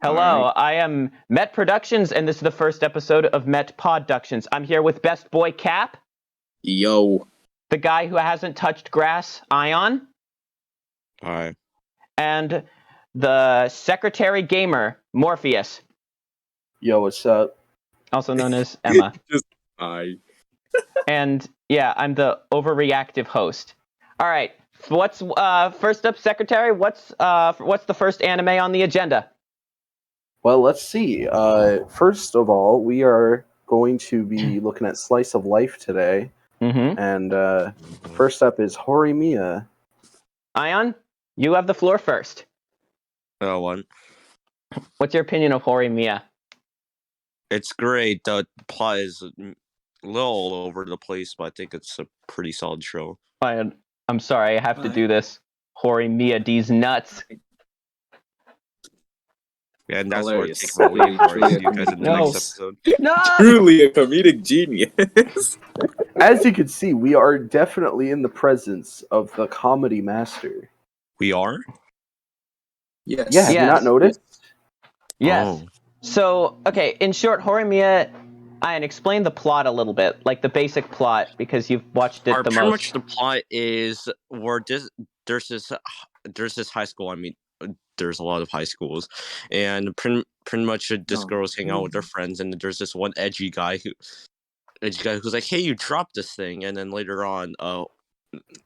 Hello, Alright. I am Met Productions, and this is the first episode of Met Podductions. I'm here with Best Boy Cap, Yo. the guy who hasn't touched grass, Ion, Hi. and the Secretary Gamer, Morpheus, Yo, what's up? also known as Emma. Just hi. And yeah, I'm the overreactive host. All right, what's first up, Secretary? What's the first anime on the agenda? Well, let's see. First of all, we are going to be looking at Slice of Life today. Mm-hmm. And first up is Horimiya. Ion, you have the floor first. One. What's your opinion of Horimiya? It's great. The plot is a little all over the place, but I think it's a pretty solid show. I'm sorry, I have to do this. Horimiya D's nuts. Yeah, and that's Hilarious. what I take my leave. Truly See you guys in the No. next episode. No! Truly a comedic genius. As you can see, we are definitely in the presence of the comedy master. We are? Yes. Yeah, have you not Yes. noticed? Yes. Oh. So, okay, in short, Horimiya, Ian, explain the plot a little bit, like the basic plot, because you've watched it the Pretty most. much the plot is where there's this high school. I mean, there's a lot of high schools, and pretty much this girl's hanging out with her friends, and there's this one edgy guy who's like, "Hey, you dropped this thing," and then later on,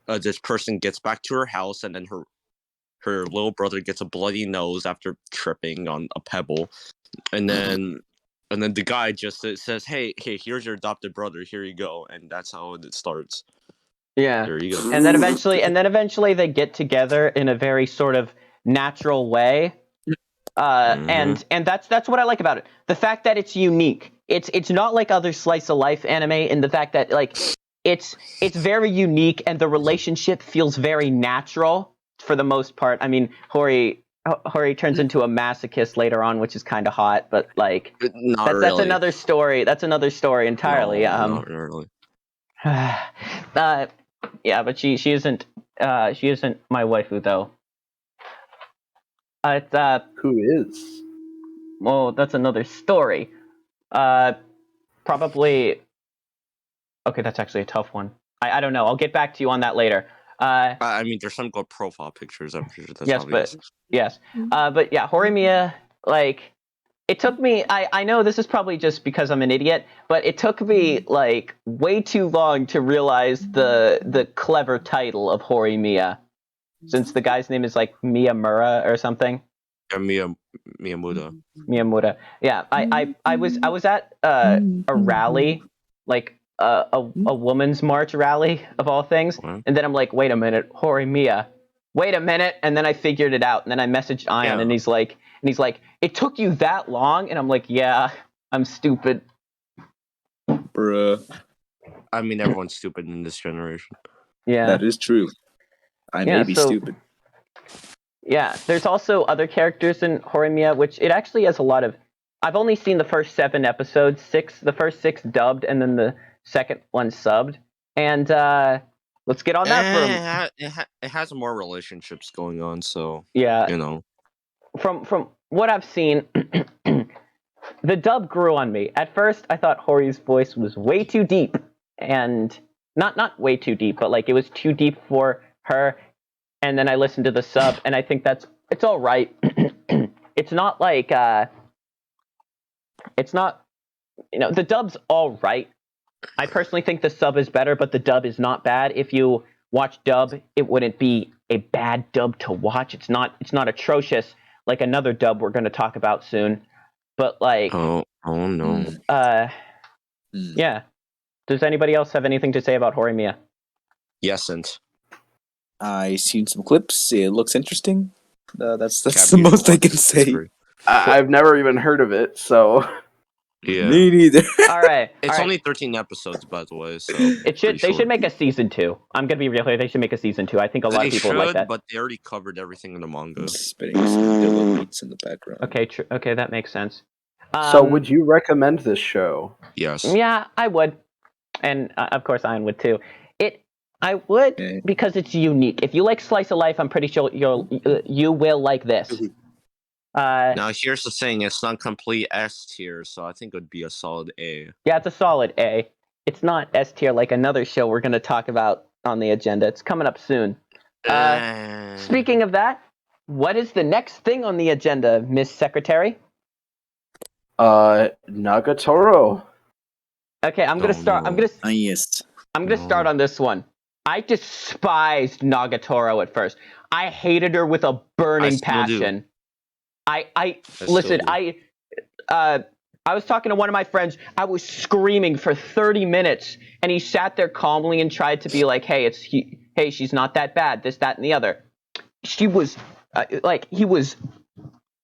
this person gets back to her house, and then her little brother gets a bloody nose after tripping on a pebble, and then the guy just says, "Hey, here's your adopted brother. Here you go," and that's how it starts. Yeah. There you go. And then eventually they get together in a very sort of natural way. And that's what I like about it. The fact that it's unique. It's not like other slice of life anime in the fact that like it's very unique and the relationship feels very natural for the most part. I mean, Hori turns into a masochist later on, which is kind of hot, but like Not that's really. another story. That's another story entirely. No, not really. Yeah, but she isn't my waifu though. It's Who is? well, that's another story. Probably. Okay, that's actually a tough one. I don't know. I'll get back to you on that later. I mean, there's some good profile pictures. I'm sure that's Yes, obvious. but yeah, Horimiya, like, it took me. I know this is probably just because I'm an idiot, but it took me like way too long to realize the clever title of Horimiya, since the guy's name is like Miyamura or something. Yeah, Miyamoto. Miyamura. Yeah, I was at a rally, like a woman's march rally of all things, What? and then I'm like, wait a minute, Horimiya. Wait a minute, and then I figured it out, and then I messaged Ion, Yeah. and he's like, it took you that long, and I'm like, yeah, I'm stupid. Bruh. I mean, everyone's stupid in this generation. Yeah. That is true. I Yeah, may be so- stupid. Yeah, there's also other characters in Horimiya, which it actually has a lot of. I've only seen the first 7 episodes, the first 6 dubbed, and then the second one subbed. And let's get on that It has more relationships going on, so Yeah, you know. from what I've seen, the dub grew on me. At first, I thought Hori's voice was way too deep, and not way too deep, but like it was too deep for her. And then I listened to the sub, and I think it's all right. It's not like it's not, the dub's all right. I personally think the sub is better, but the dub is not bad. If you watch dub, it wouldn't be a bad dub to watch. It's not atrocious like another dub we're going to talk about soon. But like, Oh no. yeah. Does anybody else have anything to say about Horimiya? Yes, and I seen some clips. It looks interesting. That's Cap, the you most should I watch can it. say. It's free. I've never even heard of it, so Yeah. Me neither. All right. It's all right. only 13 episodes, by the way. So They should make a season 2. I'm gonna be real here. They should make a season 2. I think a lot They of people should, would like that. but they already covered everything in the manga. Spitting some Dilla beats in the background. Okay, that makes sense. so would you recommend this show? Yes. Yeah, I would, and of course, Ian would too. I would Okay. because it's unique. If you like slice of life, I'm pretty sure you will like this. Now here's the thing: it's not complete S tier, so I think it would be a solid A. Yeah, it's a solid A. It's not S tier like another show we're going to talk about on the agenda. It's coming up soon. Speaking of that, what is the next thing on the agenda, Miss Secretary? Nagatoro. Okay, I'm gonna start. no. Yes. I'm gonna start on this one. I despised Nagatoro at first. I hated her with a burning still do. passion. I still listen. do. I was talking to one of my friends. I was screaming for 30 minutes, and he sat there calmly and tried to be like, "Hey, hey, she's not that bad. This, that, and the other." She was I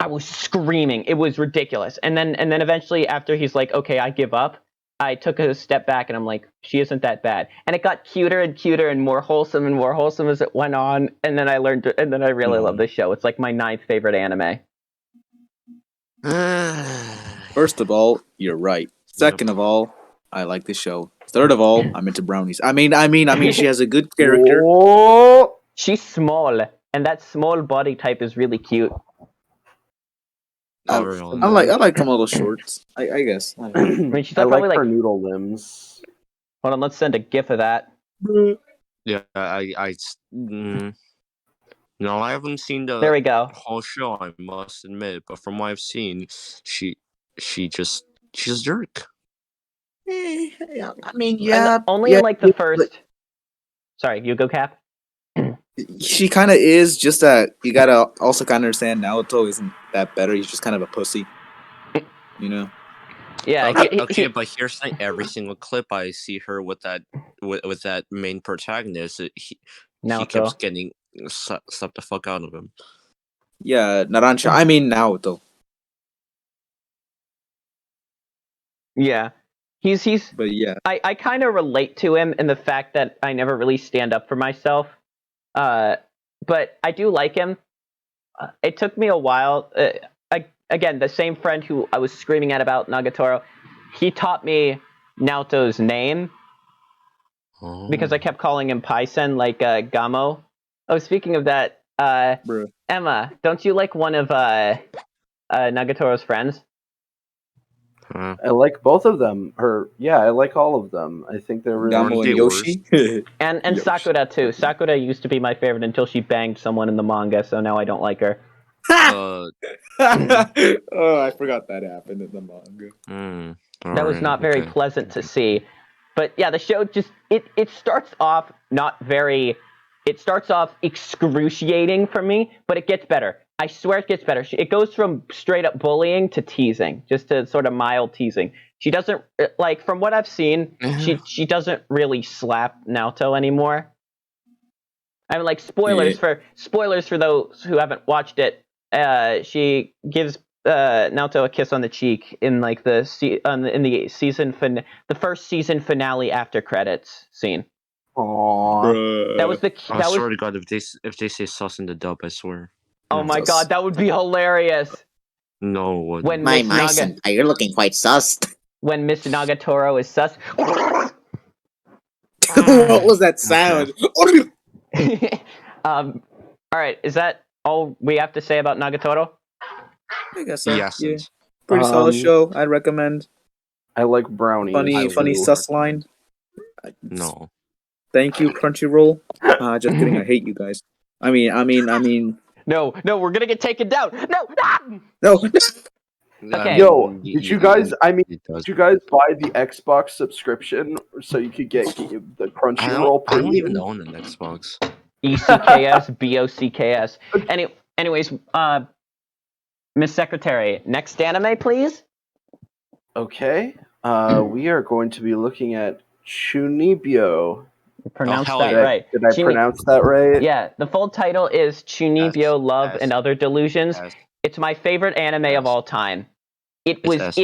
was screaming. It was ridiculous. And then eventually, after he's like, "Okay, I give up," I took a step back and I'm like, "She isn't that bad." And it got cuter and cuter and more wholesome as it went on. And then I really love this show. It's like my 9th favorite anime. First of all, you're right. Second of all, I like the show. Third of all, I'm into brownies. I mean, she has a good character. Whoa. She's small, and that small body type is really cute. I like them little shorts. I guess. I mean, she's I probably like her like. noodle limbs. Hold on, let's send a gif of that. Yeah, no, I haven't seen the There we go. whole show, I must admit, but from what I've seen, she's a jerk. Yeah, I mean, Only in like the first. Sorry, you go, Cap. She kind of is. Just that you gotta also kind of understand Naoto isn't that better. He's just kind of a pussy. You know. Yeah. Okay, but here's the thing: every single clip I see her with that main protagonist, he keeps getting slapped the fuck out of him. Yeah, Narancia. I mean Naoto. Yeah. He's. But yeah. I kind of relate to him in the fact that I never really stand up for myself. But I do like him. It took me a while. Again, the same friend who I was screaming at about Nagatoro, he taught me Naoto's name because I kept calling him Paisen, like Gamo. Oh, speaking of that, Emma, don't you like one of Nagatoro's friends? I like both of them. I like all of them. I think they're really Gamo and Yoshi. and Yoshi. Sakura too. Sakura used to be my favorite until she banged someone in the manga, so now I don't like her. Oh, I forgot that happened in the manga. That was not very pleasant to see. But yeah, the show just it starts off it starts off excruciating for me, but it gets better. I swear it gets better. It goes from straight up bullying to teasing, just to sort of mild teasing. She doesn't like, from what I've seen, she doesn't really slap Naoto anymore. I mean, like, spoilers for those who haven't watched it. She gives Naoto a kiss on the cheek in like the first season finale after credits scene. Aww. That was I swear to God, if they say sus in the dub, I swear. Oh my God, that would be hilarious. No, it wouldn't. When My Miss senpai, you're looking quite sus. When Miss Nagatoro is sus. What was that sound? All right, is that all we have to say about Nagatoro? I guess so. Yes. Yeah. Pretty solid show. I'd recommend. I like brownies. Funny sus line. No. Thank you, Crunchyroll. Just kidding. I hate you guys. I mean. No, we're gonna get taken down. No. Okay. Yo, did you guys buy the Xbox subscription so you could get the Crunchyroll I don't even premium? own an Xbox. ECKS, BOCKS. Anyways, Miss Secretary, next anime, please. Okay. We are going to be looking at Chunibyo. Pronounce hell that yeah. right. Did I pronounce that right? Yeah, the full title is Chunibyo Love and Other Delusions. Yes. It's my favorite anime of all time. It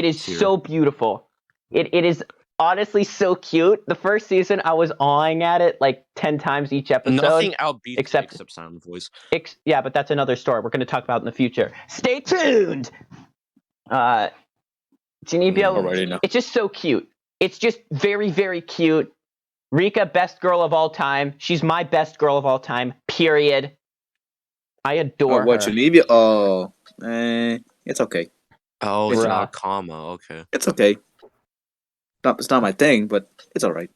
is so beautiful. It is honestly so cute. The first season I was awing at it like 10 times each episode. Nothing outbeats except sound voice. Yeah, but that's another story we're going to talk about in the future. Stay tuned. Chunibyo, it's just so cute. It's just very, very cute. Rika, best girl of all time. She's my best girl of all time. Period. I adore her. Chunibyo? Oh. it's okay. Oh, it's Bruh. not a comma. Okay. It's okay. It's not my thing, but it's all right.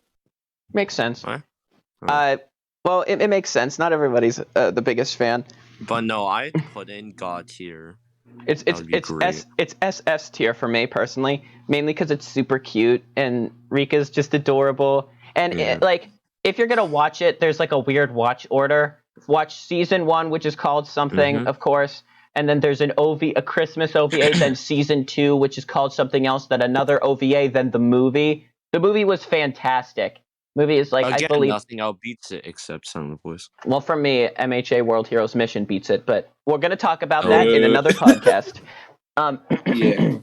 Makes sense. What? Well, it makes sense. Not everybody's the biggest fan. But no, I'd put in God tier. It's That would be great. it's SS tier for me personally, mainly because it's super cute and Rika's just adorable. And Yeah. like, if you're gonna watch it, there's like a weird watch order. Watch season 1, which is called something, Mhm. of course, and then there's a Christmas OVA, then season 2, which is called something else, then another OVA, then the movie. The movie was fantastic. Movie is like, Again, I believe. nothing outbeats it except Sound of Voice. Well, for me, MHA World Heroes Mission beats it, but we're going to talk about that in Oh. another podcast. Yeah.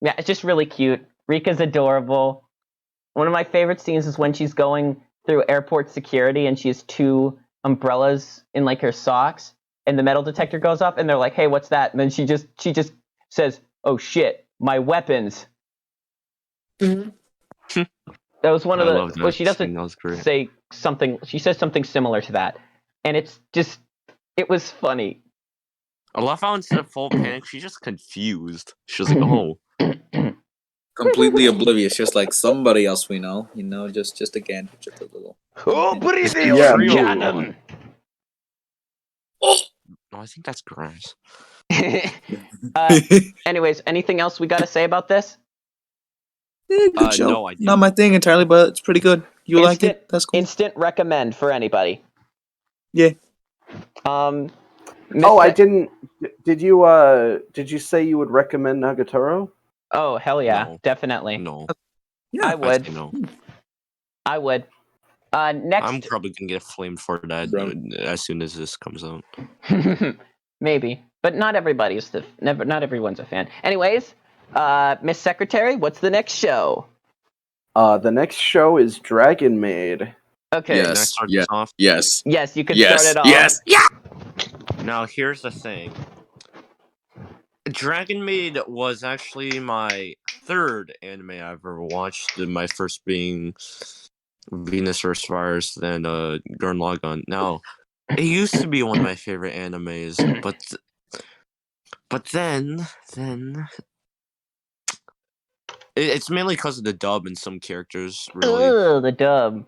Yeah, it's just really cute. Rika's adorable. One of my favorite scenes is when she's going through airport security and she has 2 umbrellas in like her socks, and the metal detector goes off, and they're like, "Hey, what's that?" And then she just says, "Oh shit, my weapons." That was one of I the. love that Well, she scene, doesn't that was great. say something. She says something similar to that, and it's just. It was funny. I love how instead of full panic, she's just confused. She's like, "Oh, Completely oblivious, just like somebody else we know. Just again, just a little. Oh, breathe Yeah, on me. cannon. no, I think that's grass." Anyways, anything else we got to say about this? Good show. No, I do. Not my thing entirely, but it's pretty good. You liked it? That's cool. Instant recommend for anybody. Yeah. Miss Oh, I Sa- didn't. Did you say you would recommend Nagatoro? Oh, hell yeah, No. definitely. No, Yeah. I would. say no. I would. Next. I'm probably gonna get flamed for that Brown. as soon as this comes out. Maybe, but not everybody's not everyone's a fan. Anyways, Miss Secretary, what's the next show? The next show is Dragon Maid. Okay. Can I start this off? Yes. Yes, you could start it off. Yeah. Now, here's the thing. Dragon Maid was actually my 3rd anime I ever watched. My first being Venus vs. Fires, then Gurren Lagann. Now, it used to be one of my favorite animes, but then it's mainly because of the dub and some characters, really. Ugh, the dub.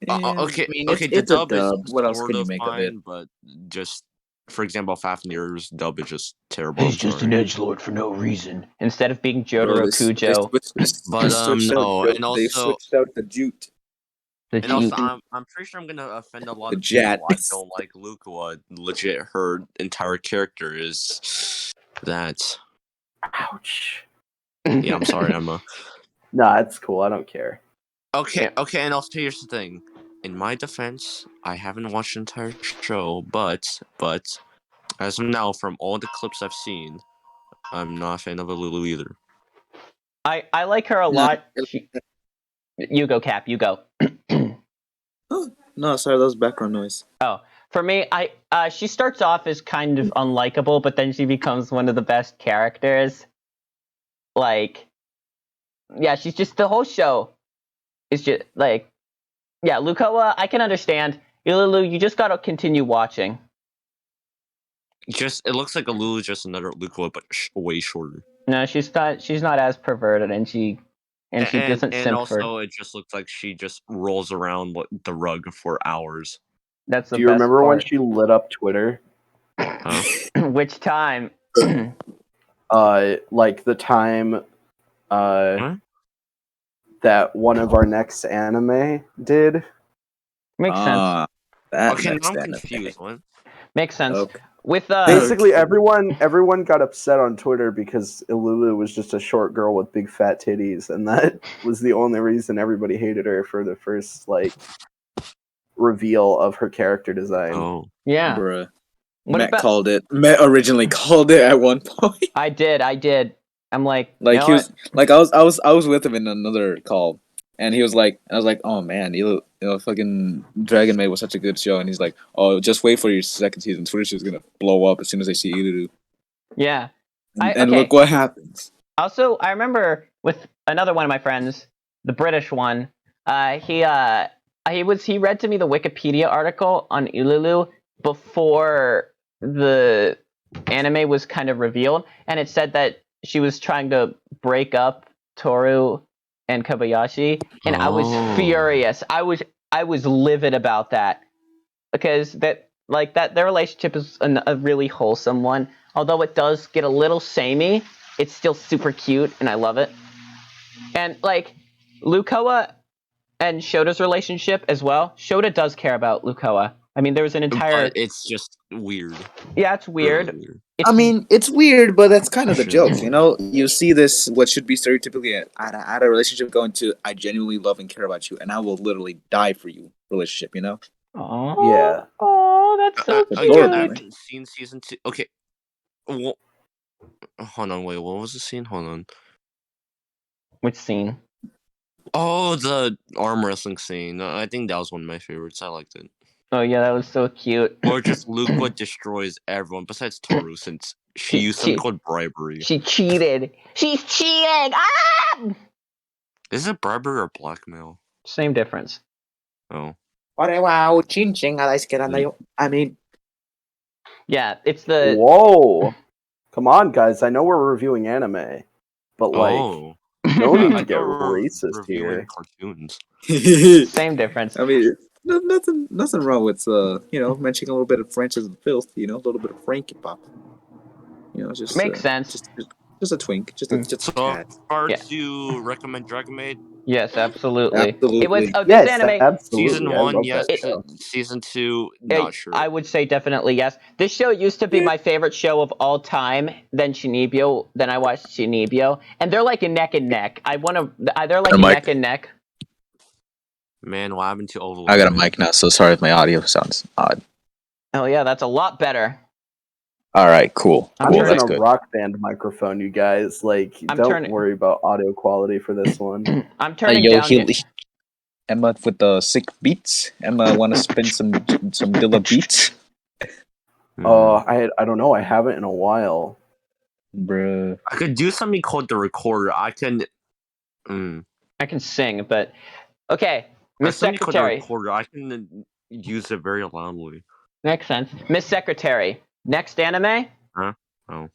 Okay, I mean, okay. The it's a dub is dub. What else sort can you of make of it? fine, but just for example, Fafnir's dub is just terrible. I'm sorry. edgelord for no reason. Instead of being Bro, Jotaro they Kujo, No, and they also switched out the jute. the And also, Jeep. I'm pretty sure I'm gonna offend a lot The of people. I Jats. don't like Lukua. Legit, her entire character is that. Ouch. Yeah, I'm sorry, Emma. Nah, it's cool. I don't care. Okay, Yeah. okay, and also here's the thing. In my defense, I haven't watched the entire show, but as of now, from all the clips I've seen, I'm not a fan of Lulu either. I like her a lot. You go, Cap. You go. Oh, no, sorry, that was background noise. Oh, for me, she starts off as kind of unlikable, but then she becomes one of the best characters. Like, yeah, she's just the whole show is just like, yeah, Lukoa. I can understand. Ilulu, you just gotta continue watching. Just it looks like a Lulu, just another Lukua, but way shorter. No, she's not. She's not as perverted, and she doesn't And simp also, for. it just looks like she just rolls around the rug for hours. That's the Do you best remember when part. she lit up Twitter? Huh? Which time? Like the time Huh? that one of our next anime did. Makes sense. That Okay, now next I'm anime. confused. What? Makes sense. Okay. With Basically, everyone got upset on Twitter because Ilulu was just a short girl with big fat titties, and that was the only reason everybody hated her for the first reveal of her character design. Oh, yeah. Bruh. What Matt about? called it. Matt originally called it at one point. I did. I'm like, Like you know he was what? like I was with him in another call, and he was like, I was like, oh man, fucking Dragon Maid was such a good show, and he's like, oh, just wait for your second season. Twitch is gonna blow up as soon as they see Iluru. Yeah. And look what happens. Also, I remember with another one of my friends, the British one. he read to me the Wikipedia article on Ululu before the anime was kind of revealed, and it said that she was trying to break up Toru and Kobayashi, and I was furious. I was livid about that because that their relationship is a really wholesome one. Although it does get a little samey, it's still super cute, and I love it. And like Lukoa and Shota's relationship as well. Shota does care about Lukoa. I mean, there was an entire. But it's just weird. Yeah, it's weird. Really weird. I mean, it's weird, but that's kind of the joke, you know? You see this, what should be stereotypically at a relationship going to, I genuinely love and care about you, and I will literally die for you relationship, you know? Oh, Yeah. Oh, that's so cute. Again, I Adorable. haven't seen season 2. Okay. Hold on, wait, what was the scene? Hold on. Which scene? Oh, the arm wrestling scene. I think that was one of my favorites. I liked it. Oh yeah, that was so cute. Or just Luqua destroys everyone besides Toru, since she used something called bribery. She cheated. She's cheating. Ah! Is it bribery or blackmail? Same difference. Oh. I mean, Yeah, it's the. Whoa. Come on, guys. I know we're reviewing anime, but like, no need to get racist here. Cartoons. Same difference. I mean, nothing wrong with mentioning a little bit of French as filth. You know, a little bit of Frankie pop. You know, just Makes sense. Just a twink, just a So, tad. Cards you recommend Dragon Maid? Yes, absolutely. Absolutely. It was this Yes, anime. absolutely. Season I 1, love yes. that show. Season 2, not sure. I would say definitely yes. This show used to be my favorite show of all time. Then Shinibyo. Then I watched Shinibyo, and they're like a neck and neck. They're like a neck and neck. Man, what happened to Overlord? I got a mic now, so sorry if my audio sounds odd. Oh yeah, that's a lot better. All right, cool. I'm I'm using That's a good. Rock Band microphone, you guys. Like, don't worry about audio quality for this one. I'm turning down. Emma with the sick beats. Emma, want to spin some Dilla beats? I don't know. I haven't in a while. Bruh. I could do something called the recorder. I can sing, but okay. Miss Secretary. Recorder. I can use it very loudly. Makes sense. Miss Secretary. Next anime? Huh? Oh.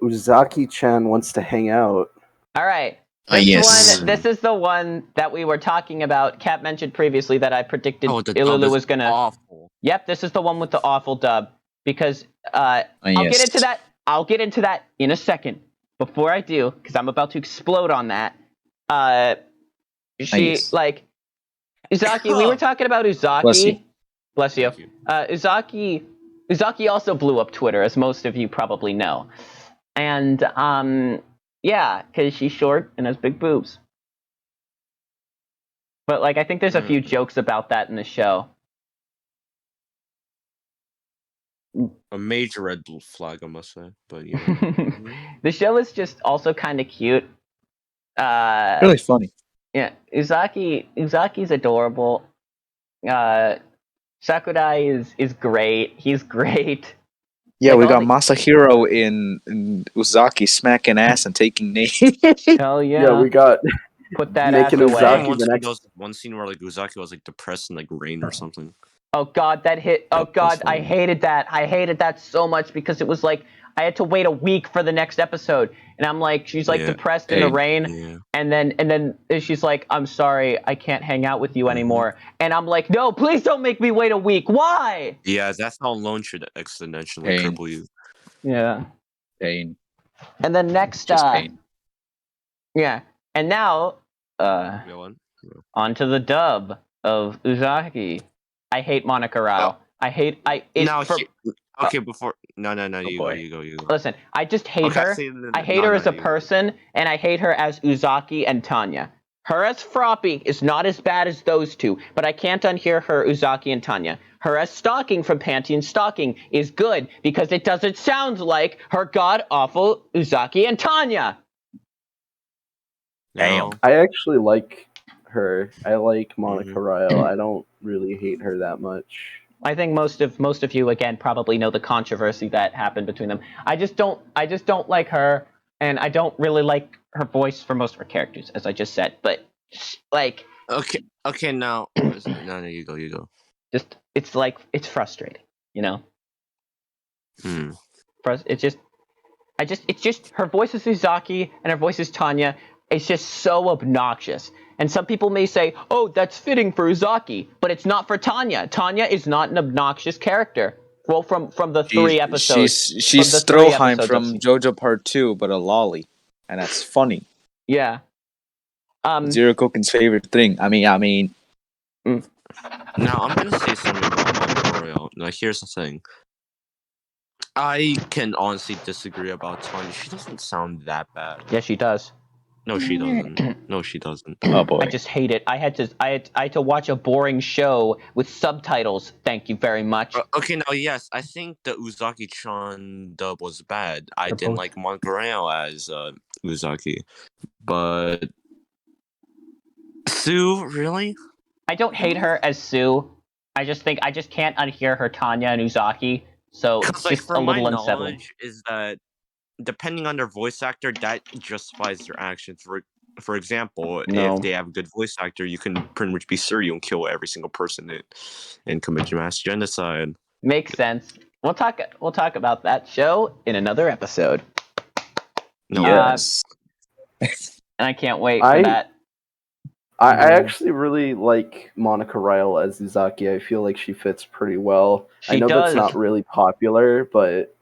Uzaki-chan wants to hang out. All right. This is the one that we were talking about. Kat mentioned previously that I predicted Ilulu was gonna. Awful. Yep, this is the one with the awful dub. Because I'll get into that. I'll get into that in a second. Before I do, because I'm about to explode on that. Uzaki. We were talking about Uzaki. Bless you. Uzaki also blew up Twitter, as most of you probably know. And yeah, because she's short and has big boobs. But like, I think there's a few jokes about that in the show. A major red flag, I must say. But yeah, the show is just also kind of cute. Really funny. Yeah, Uzaki's adorable. Sakurai is great. He's great. Yeah, we got Masahiro in Uzaki smacking ass and taking names. Hell yeah! Yeah, we got put that ass away. One scene where like Uzaki was like depressed in like rain or something. Oh god, that hit! Oh god, I hated that. I hated that so much because it was like I had to wait a week for the next episode, and I'm like, she's like depressed in the rain, and then she's like, I'm sorry, I can't hang out with you anymore, and I'm like, no, please don't make me wait a week. Why? Yeah, that's how alone should exponentially cripple you. Yeah. Pain. And then next, pain. Yeah, and now, onto the dub of Uzaki. I hate Monica Rao. Before you go. Listen, I just hate her. I hate her as a person, and I hate her as Uzaki and Tanya. Her as Froppy is not as bad as those two, but I can't unhear her Uzaki and Tanya. Her as Stalking from Panty and Stalking is good because it doesn't sound like her god-awful Uzaki and Tanya. Damn. I actually like her. I like Monica Rao. I don't really hate her that much. I think most of you again probably know the controversy that happened between them. I just don't like her, and I don't really like her voice for most of her characters, as I just said. But like, Okay. Now, no, you go. Just it's like it's frustrating, you know. Hmm. It's just her voice is Uzaki and her voice is Tanya. It's just so obnoxious. And some people may say, "Oh, that's fitting for Uzaki," but it's not for Tanya. Tanya is not an obnoxious character. Well, from the She's 3 episodes, she's from the 3 Stroheim episodes I've from seen. JoJo Part 2, but a lolly, and that's funny. Yeah. Zero Koken's favorite thing. I mean. Now I'm gonna say something about Monogorio. Now here's the thing. I can honestly disagree about Tanya. She doesn't sound that bad. Yeah, she does. No, she doesn't. No, she doesn't. Oh boy. I just hate it. I had to watch a boring show with subtitles. Thank you very much. Okay, now yes, I think the Uzaki-chan dub was bad. I They're didn't both- like Monogorio as Uzaki, but Sue, really? I don't hate her as Sue. I just can't unhear her Tanya and Uzaki. So it's Because like just a from my little unsettling. knowledge is that depending on their voice actor, that justifies their actions. For example, No. if they have a good voice actor, you can pretty much be Suryo and kill every single person and commit mass genocide. Makes sense. We'll talk about that show in another episode. No, Yes. And I can't wait for that. I actually really like Monica Ryle as Uzaki. I feel like she fits pretty well. I She know does. that's not really popular, but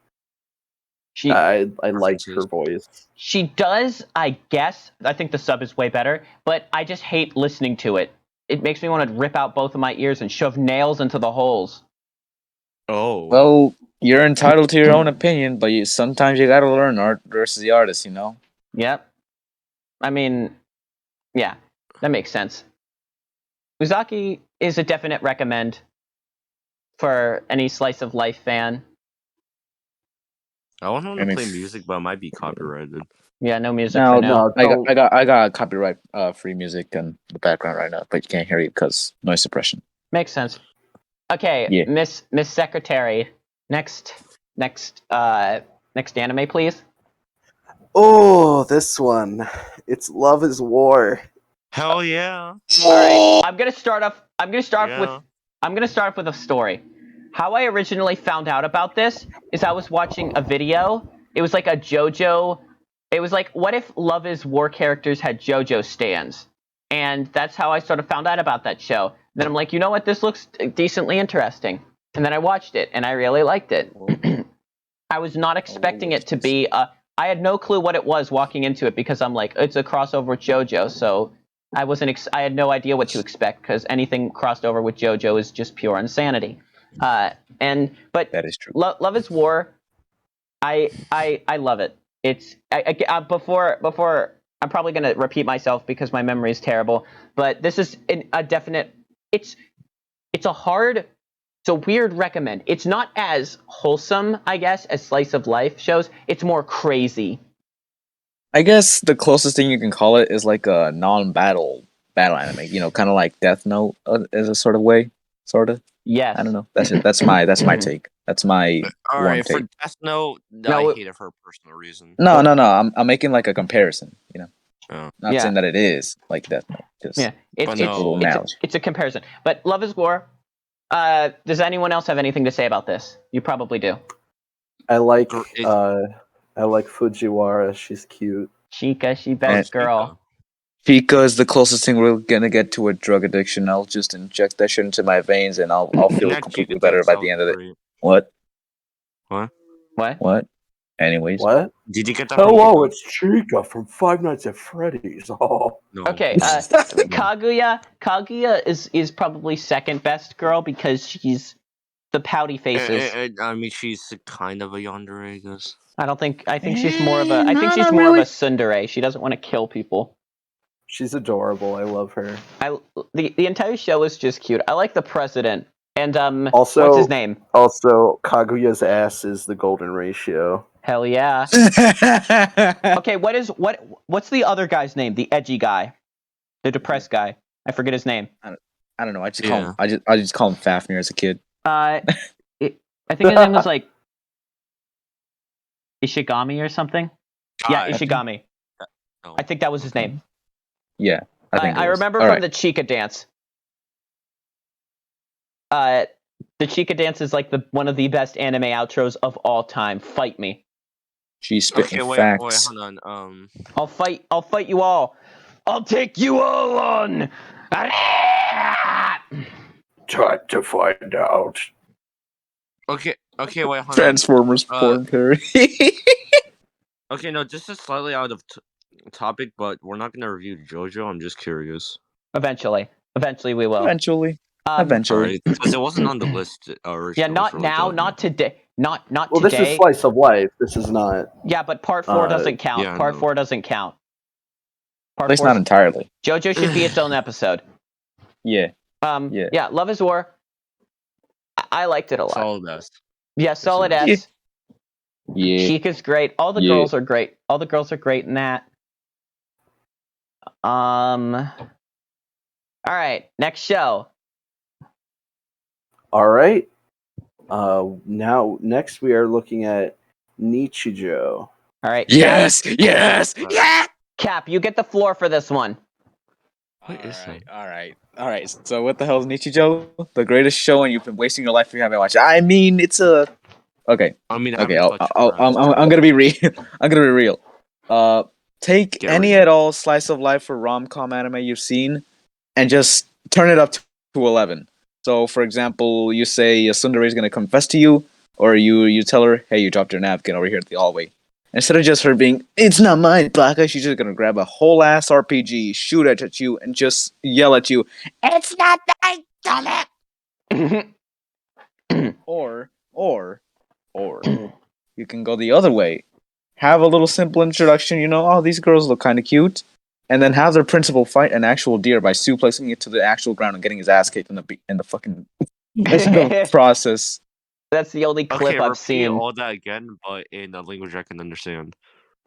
She I like Preferences. her voice. she does, I guess. I think the sub is way better, but I just hate listening to it. It makes me want to rip out both of my ears and shove nails into the holes. Oh. Well, you're entitled to your own opinion, but sometimes you gotta learn art versus the artist, you know? Yep. I mean, yeah, that makes sense. Uzaki is a definite recommend for any slice of life fan. I want to And play if- music, but it might be copyrighted. Yeah, no music No, for now. No, I got copyright free music in the background right now, but you can't hear it because noise suppression. Makes sense. Okay, Yeah. Miss Secretary, next anime, please. Oh, this one. It's Love is War. Hell yeah! All right, I'm gonna start off Yeah. with a story. How I originally found out about this is I was watching a video. It was like a JoJo. It was like, what if Love is War characters had JoJo stands? And that's how I sort of found out about that show. Then I'm like, you know what? This looks decently interesting. And then I watched it, and I really liked it. I was not expecting it to be. I had no clue what it was walking into it because I'm like, it's a crossover with JoJo, so I wasn't. I had no idea what to expect because anything crossed over with JoJo is just pure insanity. But That is true. Love is War. I love it. It's before I'm probably gonna repeat myself because my memory is terrible. But this is a definite. It's a weird recommend. It's not as wholesome, I guess, as slice of life shows. It's more crazy. I guess the closest thing you can call it is like a non-battle battle anime. You know, kind of like Death Note is a sort of way, sort of. Yes. I don't know. That's it. That's my take. That's my All one right, for take. Death Note, No, I hate it for a personal reason. No. I'm making like a comparison. You know, Oh. not Yeah. saying that it is like Death Note. Just Yeah, But no. it's a comparison. But Love is War. Does anyone else have anything to say about this? You probably do. I like Gr- Fujiwara. She's cute. Chica, she best girl. Chica is the closest thing we're gonna get to a drug addiction. I'll just inject that shit into my veins, and I'll feel That completely Chica better does by the sound end of it. great. What? What? Anyways. What? Did you get that from Hello, Chica? it's Chica from Five Nights at Freddy's. Oh, No. Okay, Kaguya is probably second best girl because she's the pouty faces. I mean, she's kind of a yandere, I guess. I think she's more of a of a tsundere. She doesn't want to kill people. she's adorable. I love her. The entire show is just cute. I like the president and Also, what's his name? Also, Kaguya's ass is the golden ratio. Hell yeah. Okay, what's the other guy's name? The edgy guy, the depressed guy. I forget his name. I don't know. I just call him. I just call him Fafnir as a kid. I think his name was like Ishigami or something. Yeah, Ishigami. No. I think that was his name. Yeah. I remember from the Chica dance. The Chica dance is like one of the best anime outros of all time. Fight me. She's spitting facts. Hold on. I'll fight you all. I'll take you all on. Time to find out. Okay, wait, hold Transformers porn parody. on. Okay, no, this is slightly out of topic, but we're not gonna review JoJo. I'm just curious. Eventually we will. Eventually. Alright, because it wasn't on the list originally. Yeah, not now, not today, not Well, today. this is slice of life. This is not. Yeah, but part 4 doesn't count. Yeah, Part 4 doesn't count. At least not entirely. JoJo should be its own episode. Yeah. Yeah. Love is War. I liked it a lot. Solid S. Yeah, solid S. Yeah. Chica's great. All the girls are great. All the girls are great in that. All right, next show. All right. Next we are looking at Nichijou. All right. Yes. Cap, you get the floor for this one. What is that? All right. So what the hell is Nichijou? The greatest show, and you've been wasting your life if you haven't watched it. I mean, it's a. Okay. I Okay. haven't touched I'm gonna be real. I'm gonna be real. Take Get any real. at all slice of life or rom-com anime you've seen, and just turn it up to 11. So, for example, you say a tsundere is gonna confess to you, or you tell her, "Hey, you dropped your napkin over here at the hallway." Instead of just her being, "It's not mine, Baka," she's just gonna grab a whole ass RPG, shoot it at you, and just yell at you, "It's not mine, dumbass!" Or you can go the other way. Have a little simple introduction, oh, these girls look kind of cute, and then have their principal fight an actual deer by suplexing it to the actual ground and getting his ass kicked in the fucking process. That's the only clip I've seen. All that again, but in a language I can understand.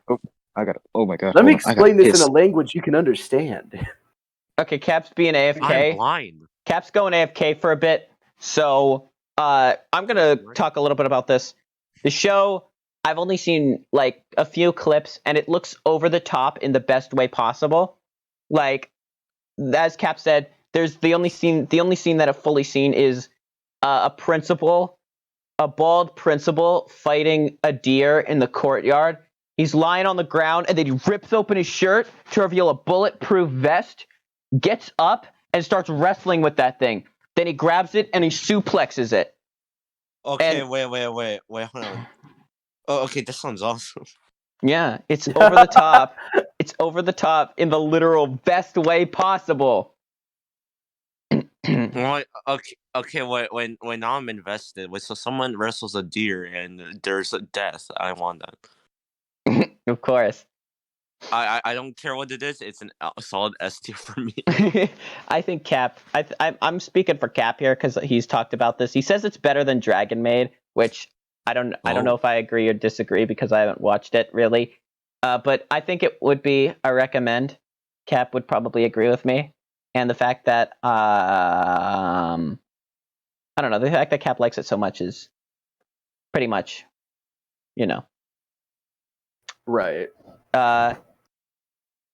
I got it. Oh my god. Let me explain this in a language you can understand. Okay, Cap's being AFK. I'm blind. Cap's going AFK for a bit, so I'm gonna talk a little bit about this. The show, I've only seen like a few clips, and it looks over the top in the best way possible. Like, as Cap said, there's the only scene that I've fully seen is a bald principal fighting a deer in the courtyard. He's lying on the ground, and then he rips open his shirt to reveal a bulletproof vest, gets up, and starts wrestling with that thing. Then he grabs it, and he suplexes it. Okay, wait, hold on. Oh, okay, that sounds awesome. Yeah, it's over the top. It's over the top in the literal best way possible. Wait, wait, now I'm invested. Wait, so someone wrestles a deer and there's a death. I want that. Of course. I don't care what it is. It's a solid S tier for me. I think Cap. I'm speaking for Cap here because he's talked about this. He says it's better than Dragon Maid, which I don't know if I agree or disagree because I haven't watched it really. But I think it would be a recommend. Cap would probably agree with me, and the fact that I don't know, the fact that Cap likes it so much is pretty much, Right.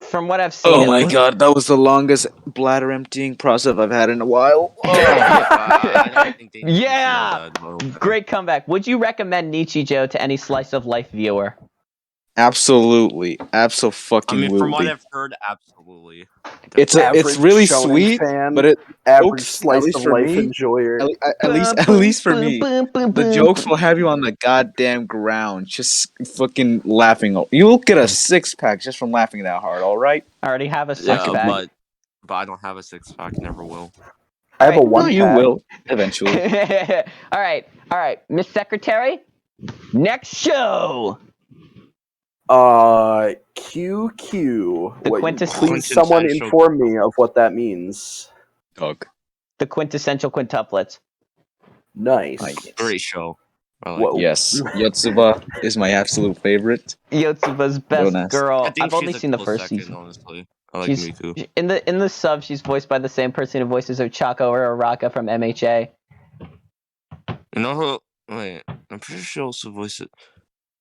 From what I've seen. Oh my god, that was the longest bladder emptying process I've had in a while. I don't think they need to Yeah! know that. Great comeback. Would you recommend Nichijou to any slice of life viewer? Absolutely. I mean, from what I've heard, absolutely. It's really sweet, fan, but it average jokes, slice at least of for life me, enjoyer. at least for me, the jokes will have you on the goddamn ground, just fucking laughing. You'll get a 6-pack just from laughing that hard. All right. I already have a six-pack. But I don't have a 6-pack. Never will. I have a 1-pack. No, you will eventually. All right, Miss Secretary. Next show. QQ. The Please, someone inform me of what that means. Dog. The quintessential quintuplets. Nice. Great show. Yes, Yotsuba is my absolute favorite. Yotsuba's best girl. I've only seen the first second, season. Honestly, I like Miku. In the sub, she's voiced by the same person who voices Ochako or Araka from MHA. You know who? Wait, I'm pretty sure she also voiced it.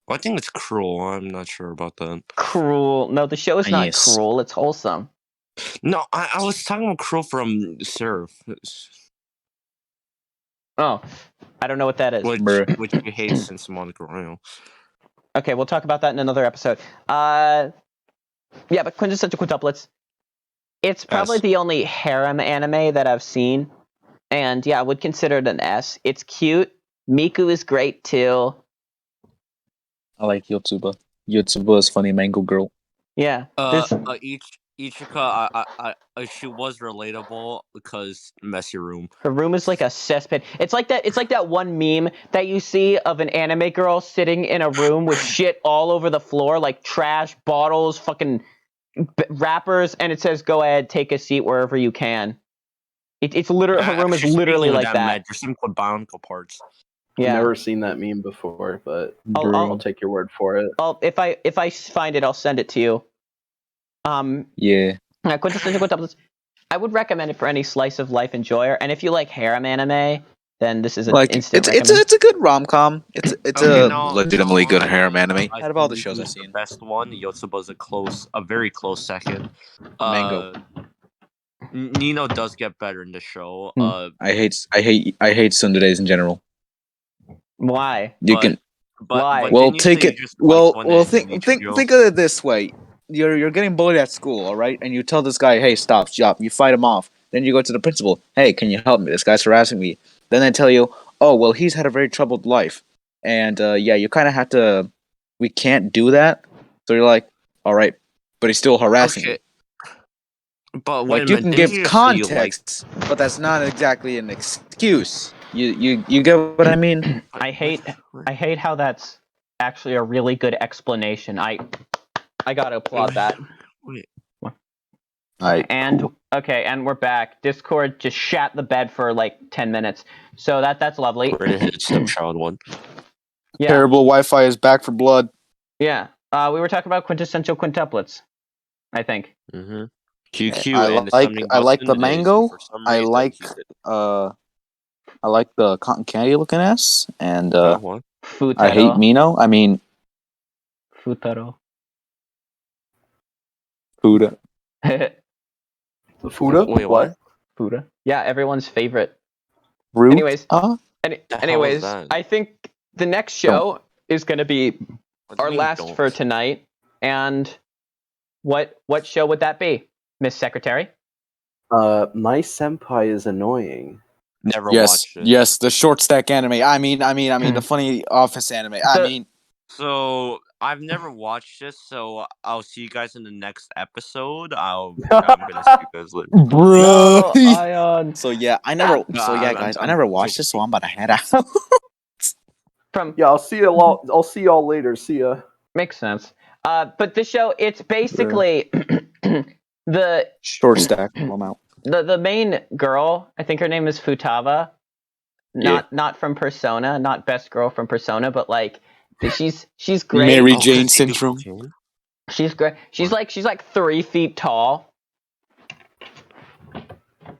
Well, I think it's Cruel. I'm not sure about that. Cruel. No, the show is not Yes. cruel. It's wholesome. No, I was talking about Crow from Surf, Oh, I don't know what that is. Bruh. which you hate since Monica Royal. Okay, we'll talk about that in another episode. Yeah, but Quintessential Quintuplets. It's probably S. the only harem anime that I've seen, and yeah, I would consider it an S. It's cute. Miku is great too. I like Yotsuba. Yotsuba is funny mango girl. Yeah, there's Ichika, she was relatable because messy room. her room is like a cesspit. It's like that. It's like that one meme that you see of an anime girl sitting in a room with shit all over the floor, like trash, bottles, fucking wrappers, and it says, "Go ahead, take a seat wherever you can." It's literally her room is Actually, literally speaking of like that. Matt, there's some Bionicle parts. I've Yeah. never seen that meme before, but I'll- I'll take your word for it. if I find it, I'll send it to you. Yeah. Quintessential Quintuplets. I would recommend it for any slice of life enjoyer, and if you like harem anime, then this is an Like instant it's recommend. a good rom-com. It's Okay, a no, legitimately no, good I harem think- anime. I Out of all the think shows I've Miku's the seen. best one. Yotsuba's a very close second. Mango. Nino does get better in the show. I hate tsunderes in general. Why? You But- can Why? But well didn't you take say it you just liked one in think Nichijou? of it this way. You're getting bullied at school, all right? And you tell this guy, "Hey, stop." You fight him off. Then you go to the principal. "Hey, can you help me? This guy's harassing me." Then they tell you, "Oh, well, he's had a very troubled life." And yeah, you kind of have to we can't do that. So you're like, "All right, but he's still harassing me." Okay. But wait Like a you minute, can didn't give you just say you liked? context, but that's not exactly an excuse. You get what I mean? I hate how that's actually a really good explanation. I gotta applaud that. Wait. And okay, and we're back. Discord just shat the bed for like 10 minutes, so that's lovely. Where did hit stepchild one? Yeah, Terrible Wi-Fi is back for blood. yeah. We were talking about quintessential quintuplets, I think. Mm-hmm. QQ I and like something I like busted the in days, mango. and for some I reason like he did. I like the cotton candy looking ass, and What? I hate Futaro. Mino. I mean, Futaro. Fuda. Fuda? Wait, what? Fuda. Yeah, everyone's favorite. Rude. Anyways, The hell anyways, is that? I think the next show is gonna be What do our you mean, last don't? for tonight. And what show would that be, Miss Secretary? My senpai is annoying. Never Yes, watched it. yes, the short stack anime. I mean, the funny office anime. So I've never watched this, so I'll see you guys in the next episode. I'm gonna see you guys later. bro. No, Ion. So yeah, guys, I never watched this, so I'm about to head out. From Yeah, I'll see you all. I'll see y'all later. See ya. makes sense. But this show, it's basically the Short stack. I'm out. the main girl. I think her name is Futaba. Not from Persona, not best girl from Persona, but like she's great. Mary Oh, Jane 'cause they do syndrome. cocaine? She's great. She's like 3 feet tall.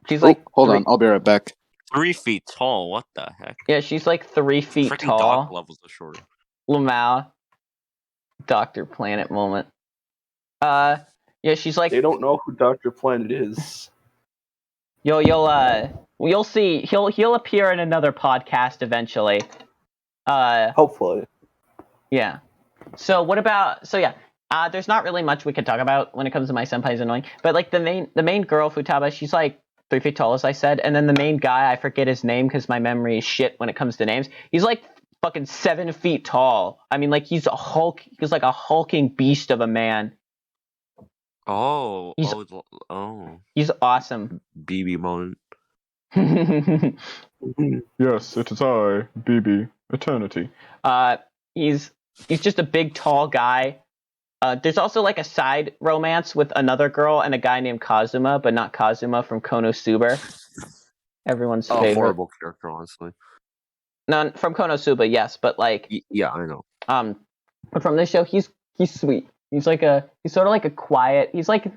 She's like Hold three- on, I'll be right back. 3 feet tall. What the heck? Yeah, she's like 3 feet Freaking dog tall. levels are short. Lamau, Dr. Planet moment. Yeah, she's like They don't know who Dr. Planet is. you'll see. He'll appear in another podcast eventually. Hopefully. Yeah. So what about? So yeah. There's not really much we could talk about when it comes to my senpai's annoying, but like the main girl Futaba, she's like 3 feet tall, as I said, and then the main guy, I forget his name because my memory is shit when it comes to names. He's like fucking 7 feet tall. I mean, like he's like a hulking beast of a man. Oh, He's- oh, He's awesome. BB moment. Yes, it is I, BB, Eternity. He's just a big tall guy. There's also like a side romance with another girl and a guy named Kazuma, but not Kazuma from Konosuba. Everyone's A favorite. horrible character, honestly. No, from Konosuba, yes, but like Yeah, I know. but from this show, he's sweet. He's sort of like a quiet. He's like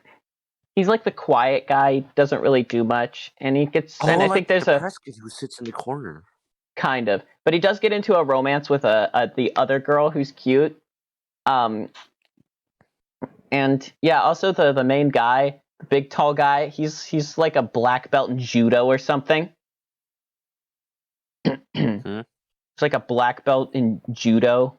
the quiet guy. He doesn't really do much, and he gets. And I think there's the a press kid who sits in the corner. kind of, but he does get into a romance with the other girl who's cute. And yeah, also the main guy. the big tall guy. He's like a black belt in judo or something. It's like a black belt in judo,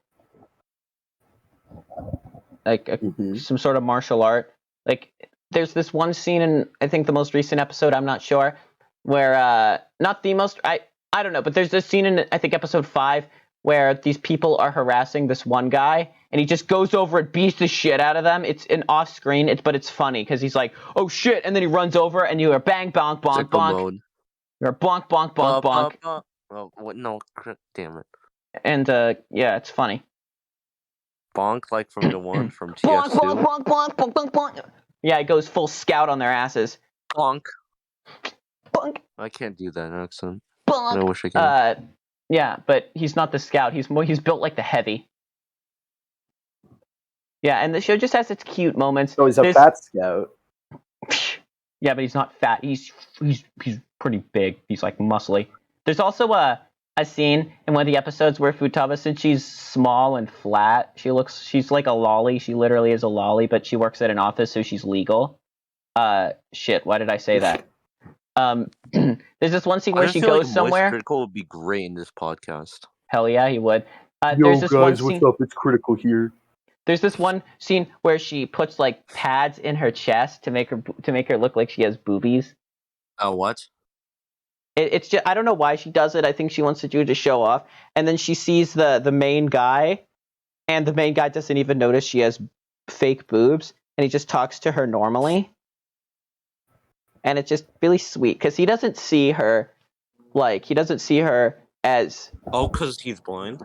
like some sort of martial art. Like there's this one scene in I think the most recent episode, I'm not sure, where not the most I don't know, but there's this scene in I think episode 5 where these people are harassing this one guy and he just goes over and beats the shit out of them. It's an off screen, but it's funny because he's like, oh shit, and then he runs over and you are bang bonk bonk bonk. You're bonk bonk bonk bonk. Oh, what? No, damn it. And yeah, it's funny. Bonk like from the one from Bonk TF2. bonk bonk bonk bonk bonk bonk. Yeah, it goes full Scout on their asses. Bonk. Bonk I can't do that accent. bonk. I wish I could. Yeah, but he's not the Scout. He's built like the Heavy. Yeah, and the show just has its cute moments. So he's a fat Scout. Yeah, but he's not fat. He's pretty big. He's like muscly. There's also a scene in one of the episodes where Futaba, since she's small and flat, she's like a lolly. She literally is a lolly, but she works at an office, so she's legal. Shit, why did I say that? There's this one scene where she goes somewhere. Critical would be great in this podcast. Hell yeah, he would. Yo, there's this one guys, what's scene, up? It's Critical here. There's this one scene where she puts like pads in her chest to make her look like she has boobies. Oh, what? It's just I don't know why she does it. I think she wants to do it to show off. And then she sees the main guy, and the main guy doesn't even notice she has fake boobs, and he just talks to her normally. And it's just really sweet because he doesn't see her as. Oh, because he's blind?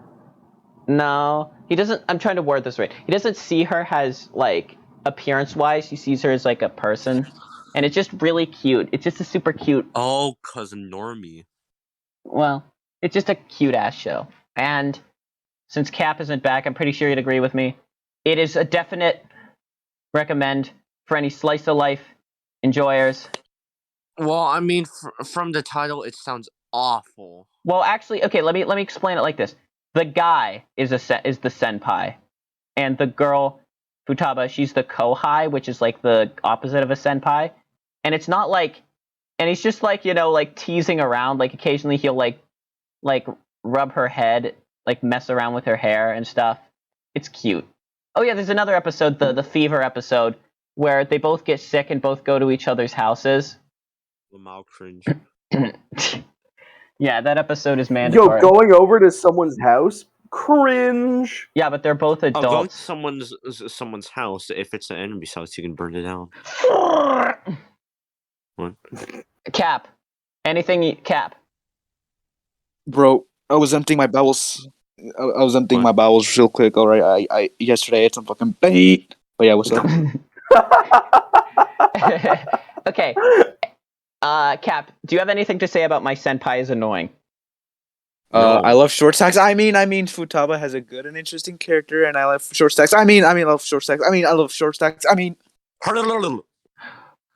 No, he doesn't. I'm trying to word this right. He doesn't see her as like appearance-wise. He sees her as like a person, and it's just really cute. It's just a super cute. Oh, cousin Normie. Well, it's just a cute ass show. And since Cap isn't back, I'm pretty sure you'd agree with me. It is a definite recommend for any slice of life enjoyers. Well, I mean, from the title, it sounds awful. Well, actually, okay. Let me explain it like this. The guy is the senpai, and the girl Futaba, she's the kohai, which is like the opposite of a senpai. And it's not like, and he's just like like teasing around. Like occasionally he'll like rub her head, like mess around with her hair and stuff. It's cute. Oh yeah, there's another episode, the fever episode, where they both get sick and both go to each other's houses. Lamau cringe. Yeah, that episode is mandatory. Yo, going over to someone's house? Cringe. Yeah, but they're both adults. Going to someone's house, if it's an enemy's house, you can burn it down. What? Cap. Anything, Cap? Bro, I was emptying my bowels. I was emptying my bowels real quick. All right, I yesterday I ate some fucking bait. But yeah, what's up? Okay. Cap, do you have anything to say about my senpai is annoying? No. I love short stacks. I mean, Futaba has a good and interesting character, and I love short stacks. I love short stacks. I love short stacks.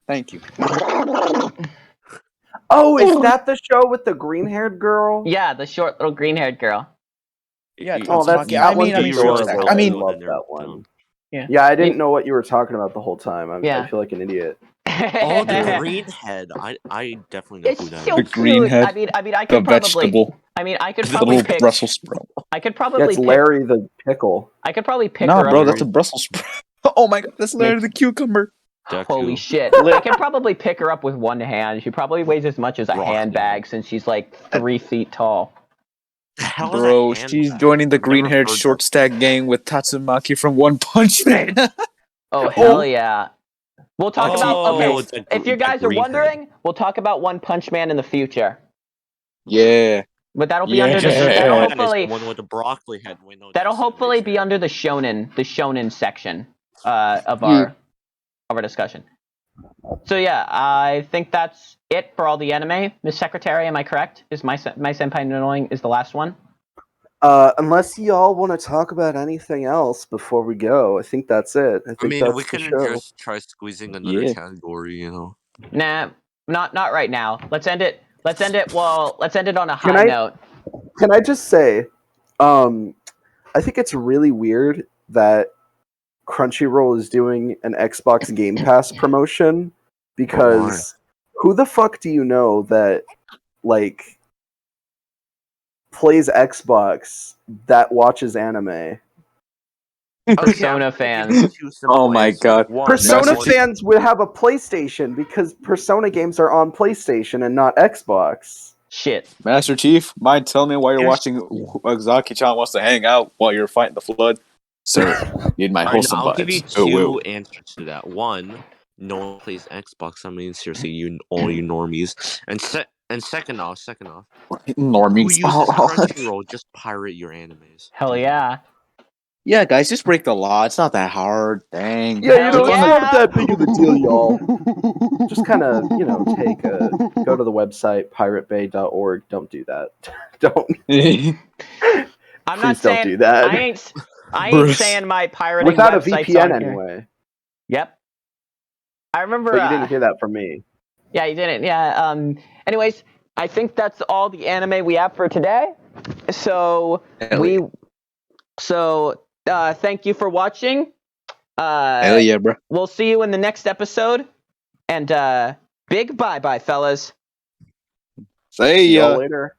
Thank you. Oh, is that the show with the green-haired girl? Yeah, the short little green-haired girl. Yeah, Oh, that's Tatsumaki. short stacks. I love that one. Yeah, I didn't know what you were talking about the whole time. I feel like an idiot. Oh, the green head. I definitely know It's who that so is. The green cute. head, I mean, I the could probably. vegetable, I mean, I could the probably little pick. Brussels sprout. I could probably That's pick. Larry the pickle. I could probably pick Nah, her bro, up. that's a Brussels sprout. Oh my god, that's Larry the cucumber. Holy shit! I can probably pick her up with one hand. She probably weighs as much as a handbag since she's like 3 feet tall. Bro, she's joining the green-haired short stack gang with Tatsumaki from One Punch Man. Oh hell yeah! We'll talk about it's if you guys are wondering, we'll talk about One Punch Man in the future. Yeah. But that'll be under the that'll hopefully one with the broccoli head. Wait, no, that'll hopefully be under the shonen section of our discussion. So yeah, I think that's it for all the anime. Miss Secretary, am I correct? Is my senpai annoying is the last one? Unless y'all want to talk about anything else before we go, I think that's it. I think that's we the can show. just try squeezing another category, Nah, not right now. Let's end it. Let's end it on a high note. Can I just say, I think it's really weird that Crunchyroll is doing an Xbox Game Pass promotion because who the fuck do you know that like plays Xbox that watches anime? Persona I'm gonna give fans. you two simple Oh my answers. God. One, Persona Master Chief- fans would have a PlayStation because Persona games are on PlayStation and not Xbox. Shit. Master Chief, mind telling me why you're Here's- watching Zaki-chan wants to hang out while you're fighting the flood? Sir, need my Alright, wholesome I'll give you vibes. Oh, two whoa. answers to that. One, no one plays Xbox. I mean, seriously, all you normies. And second off, who Normies. uses Crunchyroll? Just pirate your animes. Hell yeah. Yeah, guys, just break the law. It's not that hard. Dang. Yeah, Hell it's yeah. not that big of a deal, y'all. Just kind of, go to the website piratebay.org. Don't do that. Don't. I'm not Please don't saying do that. I ain't Bruce. saying my pirating Without a website's VPN on here. anyway. Yep. I remember. But you didn't hear that from me. Yeah, you didn't. Yeah. Anyways, I think that's all the anime we have for today. So thank you for watching. Hell yeah, bro. We'll see you in the next episode. And big bye, fellas. See See y'all ya. later.